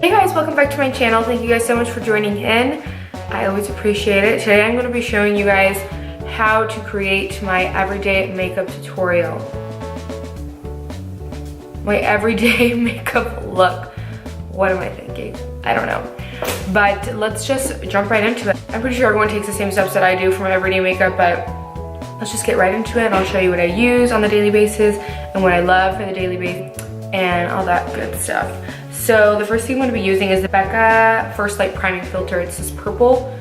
Hey guys, welcome back to my channel. Thank you guys so much for joining in. I always appreciate it. Today I'm going to be showing you guys how to create my everyday makeup tutorial. My everyday makeup look. What am I thinking? I don't know. But let's just jump right into it. I'm pretty sure everyone takes the same steps that I do for my everyday makeup, but let's just get right into it and I'll show you what I use on the daily basis and what I love for the daily basis and all that good stuff. So the first thing I'm going to be using is the Becca First Light Priming Filter. It's this purple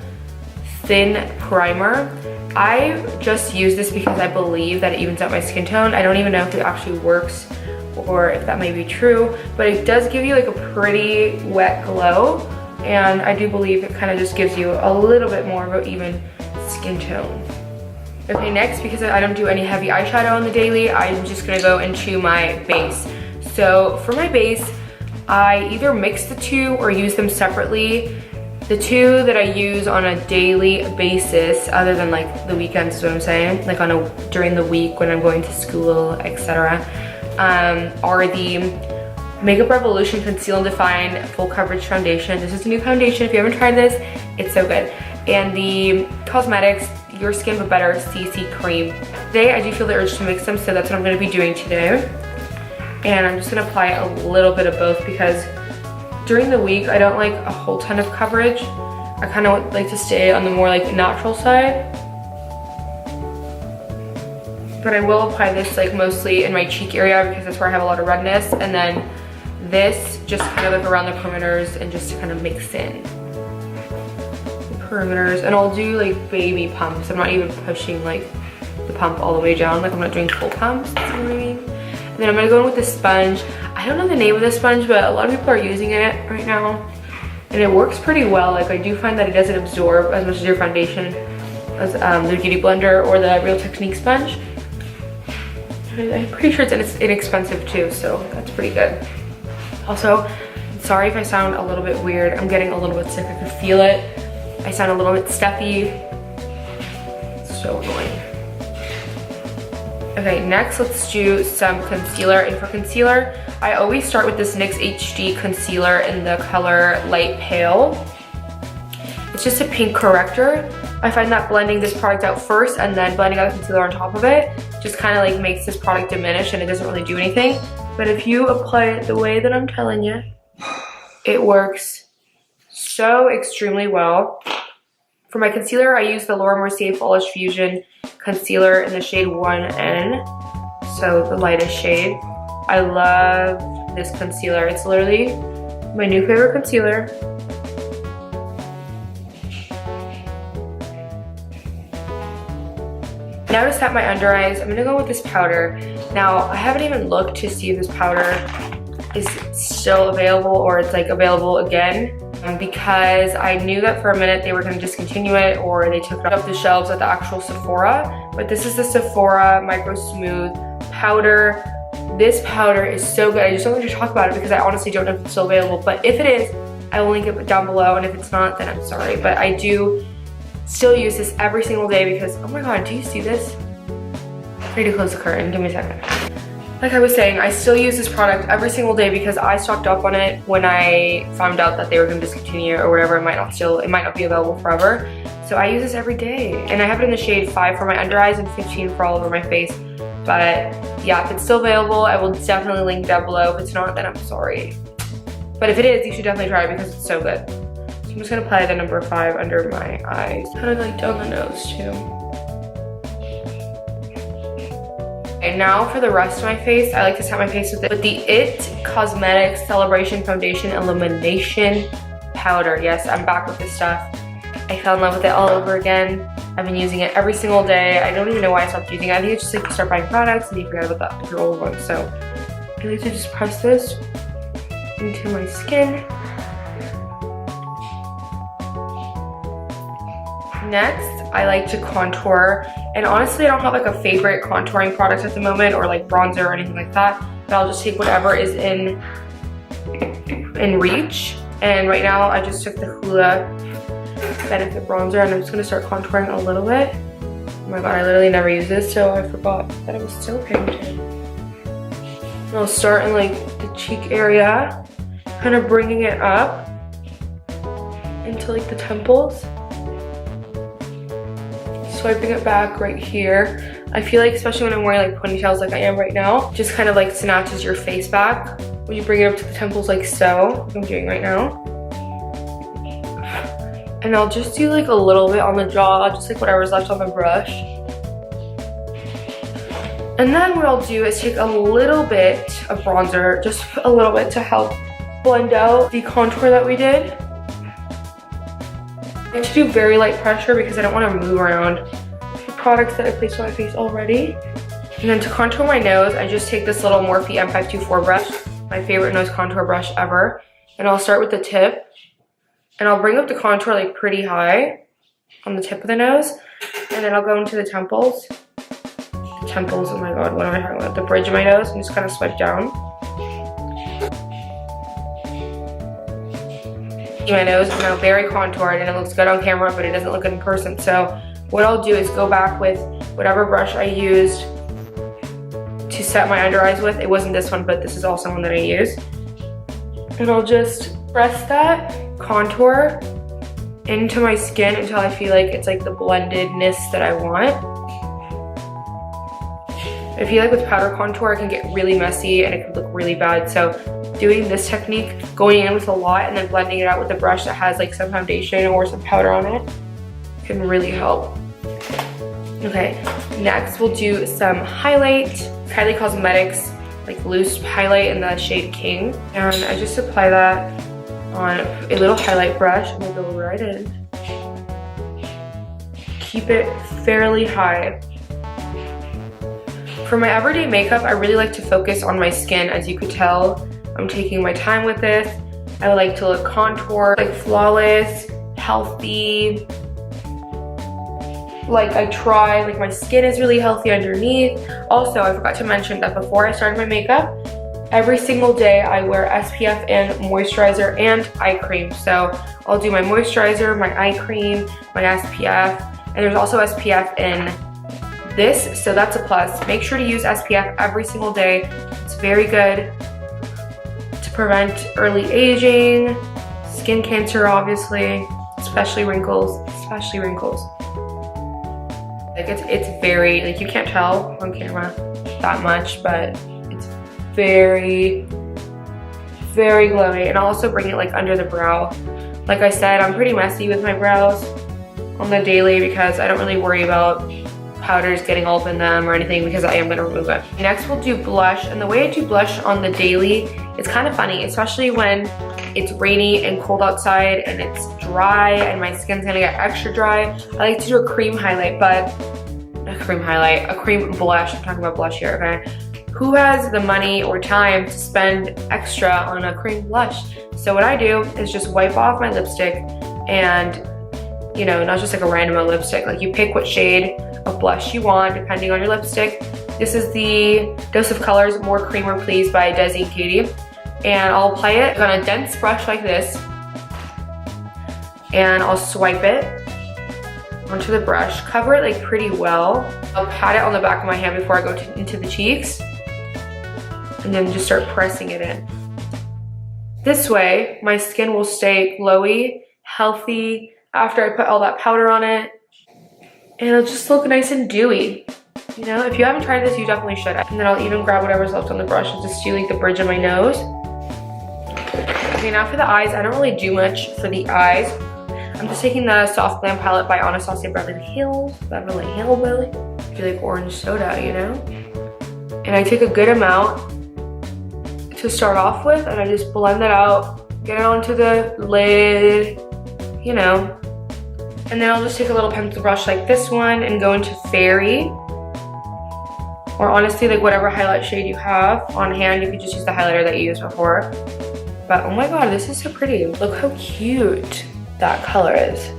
thin primer. I just use this because I believe that it evens out my skin tone. I don't even know if it actually works or if that may be true, but it does give you like a pretty wet glow, and I do believe it kind of just gives you a little bit more of an even skin tone. Okay, next, because I don't do any heavy eyeshadow on the daily, I'm just gonna go into my base. So for my base, I either mix the two or use them separately. The two that I use on a daily basis, other than like the weekends is what I'm saying, like during the week when I'm going to school, etc., are the Makeup Revolution Conceal and Define Full Coverage Foundation. This is a new foundation. If you haven't tried this, it's so good. And the Cosmetics Your Skin But Better CC Cream. Today I do feel the urge to mix them, so that's what I'm going to be doing today. And I'm just gonna apply a little bit of both because during the week I don't like a whole ton of coverage. I kind of like to stay on the more like natural side. But I will apply this like mostly in my cheek area because that's where I have a lot of redness. And then this just kind of like around the perimeters and just to kind of mix in the perimeters. And I'll do like baby pumps. I'm not even pushing like the pump all the way down. Like I'm not doing full pumps, you know what I mean? And then I'm gonna go in with this sponge. I don't know the name of this sponge, but a lot of people are using it right now. And it works pretty well. Like I do find that it doesn't absorb as much as your foundation as the Beauty Blender or the Real Technique sponge. I'm pretty sure it's inexpensive too, so that's pretty good. Also, sorry if I sound a little bit weird. I'm getting a little bit sick, I can feel it. I sound a little bit stuffy. It's so annoying. Okay, next let's do some concealer. And for concealer, I always start with this NYX HD concealer in the color Light Pale. It's just a pink corrector. I find that blending this product out first and then blending out the concealer on top of it just kind of like makes this product diminish and it doesn't really do anything. But if you apply it the way that I'm telling you, it works so extremely well. For my concealer, I use the Laura Mercier Flawless Fusion concealer in the shade 1N, so the lightest shade. I love this concealer. It's literally my new favorite concealer. Now to set my under eyes, I'm gonna go with this powder. Now, I haven't even looked to see if this powder is still available or it's like available again. Because I knew that for a minute they were going to discontinue it or they took it off the shelves at the actual Sephora. But this is the Sephora Micro Smooth powder. This powder is so good. I just don't want to talk about it because I honestly don't know if it's still available. But if it is, I will link it down below. And if it's not, then I'm sorry. But I do still use this every single day because, oh my god, do you see this? I need to close the curtain. Give me a second. Like I was saying, I still use this product every single day because I stocked up on it when I found out that they were going to discontinue it or whatever. It might not be available forever. So I use this every day. And I have it in the shade 5 for my under eyes and 15 for all over my face. But yeah, if it's still available, I will definitely link down below. If it's not, then I'm sorry. But if it is, you should definitely try it because it's so good. So I'm just going to apply the number 5 under my eyes. Kind of like down the nose too. And now for the rest of my face, I like to set my face with the IT Cosmetics Celebration Foundation Illumination Powder. Yes, I'm back with this stuff. I fell in love with it all over again. I've been using it every single day. I don't even know why I stopped using it. I think it's just like you start buying products and you forget about your old ones. So I like to just press this into my skin. Next, I like to contour, and honestly I don't have like a favorite contouring product at the moment or like bronzer or anything like that, but I'll just take whatever is in reach. And right now I just took the Hoola Benefit bronzer and I'm just going to start contouring a little bit. Oh my god, I literally never use this, so I forgot that I was still paying attention. And I'll start in like the cheek area kind of bringing it up into like the temples. Swiping it back right here. I feel like, especially when I'm wearing like ponytails like I am right now, just kind of like snatches your face back when you bring it up to the temples like so, like I'm doing right now. And I'll just do like a little bit on the jaw, just like whatever's left on the brush. And then what I'll do is take a little bit of bronzer, just a little bit to help blend out the contour that we did. I like to do very light pressure because I don't want to move around the products that I placed on my face already. And then to contour my nose, I just take this little Morphe M524 brush, my favorite nose contour brush ever. And I'll start with the tip. And I'll bring up the contour like pretty high on the tip of the nose. And then I'll go into the temples. Temples, oh my god, what am I talking about? The bridge of my nose, and just kind of swipe down. My nose is now very contoured and it looks good on camera, but it doesn't look good in person. So what I'll do is go back with whatever brush I used to set my under eyes with. It wasn't this one, but this is also one that I use. And I'll just press that contour into my skin until I feel like it's like the blendedness that I want. I feel like with powder contour, it can get really messy and it can look really bad. So doing this technique, going in with a lot and then blending it out with a brush that has like some foundation or some powder on it, can really help. Okay, next we'll do some highlight. Kylie Cosmetics, like loose highlight in the shade King. And I just apply that on a little highlight brush and we'll go right in. Keep it fairly high. For my everyday makeup, I really like to focus on my skin. As you could tell, I'm taking my time with this. I would like to look contoured, like flawless, healthy. Like my skin is really healthy underneath. Also, I forgot to mention that before I started my makeup, every single day I wear SPF and moisturizer and eye cream. So I'll do my moisturizer, my eye cream, my SPF, and there's also SPF in this, so that's a plus. Make sure to use SPF every single day. It's very good to prevent early aging, skin cancer obviously, especially wrinkles, Like it's very, like you can't tell on camera that much, but it's very, very glowy. And I'll also bring it like under the brow. Like I said, I'm pretty messy with my brows on the daily because I don't really worry about powders getting all up in them or anything because I am gonna remove it. Next we'll do blush, and the way I do blush on the daily is kind of funny, especially when it's rainy and cold outside and it's dry and my skin's gonna get extra dry. I like to do a cream highlight, but a cream blush. I'm talking about blush here, okay? Who has the money or time to spend extra on a cream blush? So what I do is just wipe off my lipstick and, you know, not just like a random lipstick, like you pick what shade of blush you want depending on your lipstick. This is the Dose of Colors More Creamer Please by Desi and Katie. And I'll apply it on a dense brush like this. And I'll swipe it onto the brush, cover it like pretty well. I'll pat it on the back of my hand before I go into the cheeks. And then just start pressing it in. This way, my skin will stay glowy, healthy after I put all that powder on it. And it'll just look nice and dewy. You know, if you haven't tried this, you definitely should. And then I'll even grab whatever's left on the brush and just do like the bridge of my nose. Okay, now for the eyes, I don't really do much for the eyes. I'm just taking the Soft Glam palette by Anastasia Beverly Hills. Do like orange soda, you know? And I take a good amount to start off with, and I just blend that out, get it onto the lid, you know. And then I'll just take a little pencil brush like this one and go into Fairy. Or honestly, like whatever highlight shade you have on hand, you could just use the highlighter that you used before. But oh my god, this is so pretty. Look how cute that color is.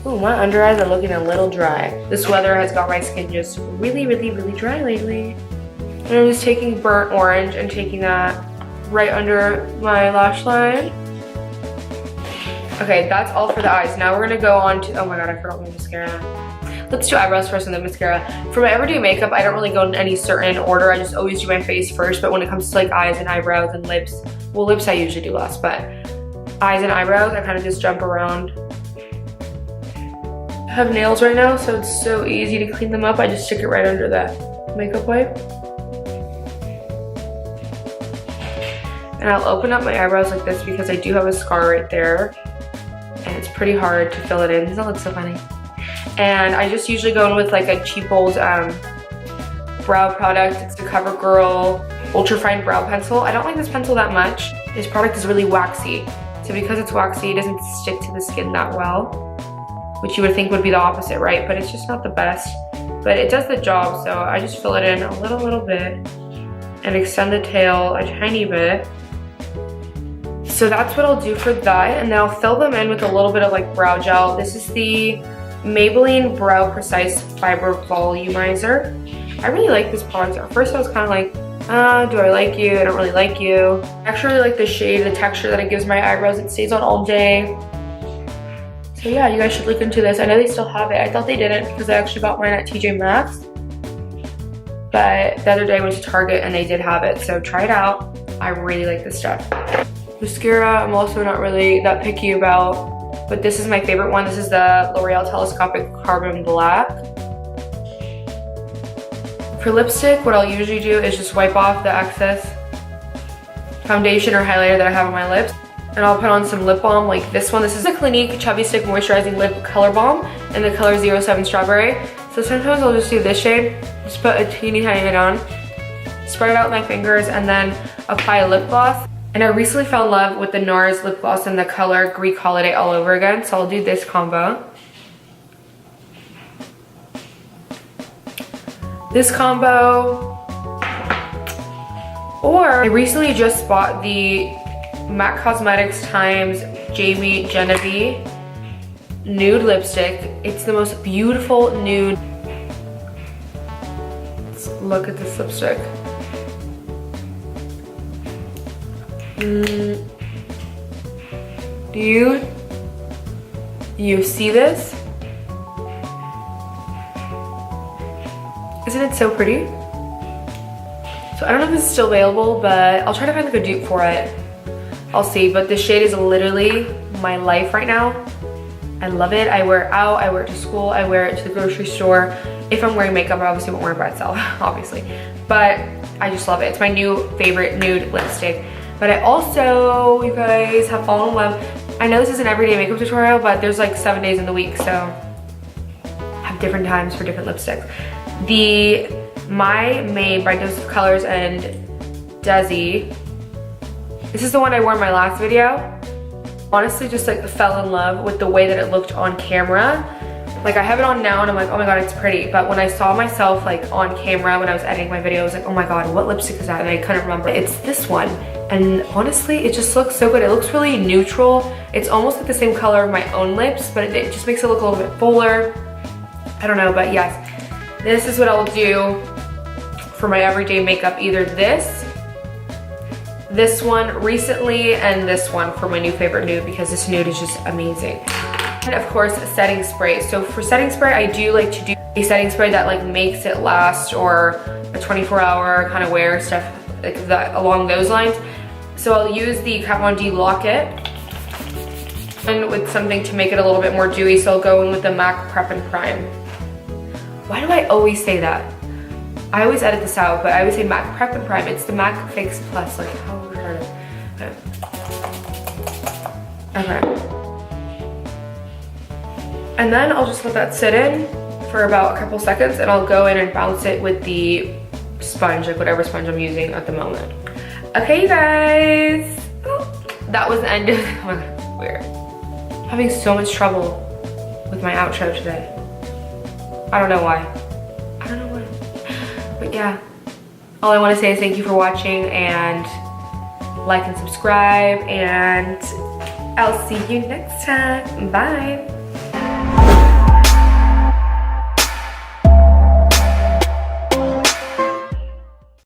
Ooh, my under eyes are looking a little dry. This weather has got my skin just really, really, really dry lately. And I'm just taking burnt orange and taking that right under my lash line. Okay, that's all for the eyes. Now we're gonna go on to, oh my god, I forgot my mascara. Let's do eyebrows first and then mascara. For my everyday makeup, I don't really go in any certain order. I just always do my face first, but when it comes to like eyes and eyebrows and lips, well, lips I usually do last, but eyes and eyebrows, I kind of just jump around. I have nails right now, so it's so easy to clean them up. I just stick it right under that makeup wipe. And I'll open up my eyebrows like this because I do have a scar right there. And it's pretty hard to fill it in. Doesn't that look so funny? And I just usually go in with like a cheap old brow product. It's the CoverGirl Ultra Fine Brow Pencil. I don't like this pencil that much. This product is really waxy. So because it's waxy, it doesn't stick to the skin that well, which you would think would be the opposite, right? But it's just not the best. But it does the job, so I just fill it in a little bit and extend the tail a tiny bit. So that's what I'll do for that, and then I'll fill them in with a little bit of like brow gel. This is the Maybelline Brow Precise Fiber Volumizer. I really like this product. At first I was kind of like, do I like you? I don't really like you. I actually really like the shade, the texture that it gives my eyebrows. It stays on all day. So yeah, you guys should look into this. I know they still have it. I thought they didn't because I actually bought mine at TJ Maxx. But the other day I went to Target and they did have it, so try it out. I really like this stuff. Mascara, I'm also not really that picky about, but this is my favorite one. This is the L'Oreal Telescopic Carbon Black. For lipstick, what I'll usually do is just wipe off the excess foundation or highlighter that I have on my lips, and I'll put on some lip balm like this one. This is the Clinique Chubby Stick Moisturizing Lip Color Balm in the color 07 Strawberry. So sometimes I'll just do this shade, just put a teeny tiny bit on, spread it out with my fingers, and then apply a lip gloss. And I recently fell in love with the NARS lip gloss in the color Greek Holiday all over again, so I'll do this combo. This combo. Or I recently just bought the MAC Cosmetics times Jamie Genevieve nude lipstick. It's the most beautiful nude. Let's look at this lipstick. Do you see this? Isn't it so pretty? So I don't know if this is still available, but I'll try to find like a dupe for it. I'll see, but this shade is literally my life right now. I love it. I wear it out, I wear it to school, I wear it to the grocery store. If I'm wearing makeup, I obviously won't wear it by itself, obviously. But I just love it. It's my new favorite nude lipstick. But I also, you guys, have fallen in love. I know this is an everyday makeup tutorial, but there's like 7 days in the week, so have different times for different lipsticks. The My Made by Dose of Colors and Desi. This is the one I wore in my last video. Honestly, just like fell in love with the way that it looked on camera. Like I have it on now and I'm like, oh my god, it's pretty. But when I saw myself like on camera when I was editing my video, I was like, oh my god, what lipstick is that? And I couldn't remember. It's this one. And honestly, it just looks so good. It looks really neutral. It's almost like the same color of my own lips, but it just makes it look a little bit fuller. I don't know, but yes. This is what I'll do for my everyday makeup. Either this one recently, and this one for my new favorite nude because this nude is just amazing. And of course, setting spray. So for setting spray, I do like to do a setting spray that like makes it last, or a 24-hour kind of wear, stuff like that along those lines. So I'll use the Kat Von D Lock-It and with something to make it a little bit more dewy. So I'll go in with the MAC Prep and Prime. Why do I always say that? I always edit this out, but I always say MAC Prep and Prime. It's the MAC Fix Plus, like how retarded. Okay. And then I'll just let that sit in for about a couple seconds, and I'll go in and bounce it with the sponge, like whatever sponge I'm using at the moment. Okay, you guys. That was the end of, oh my god, weird. I'm having so much trouble with my outro today. I don't know why. I don't know why. But yeah, all I want to say is thank you for watching, and like and subscribe, and I'll see you next time. Bye.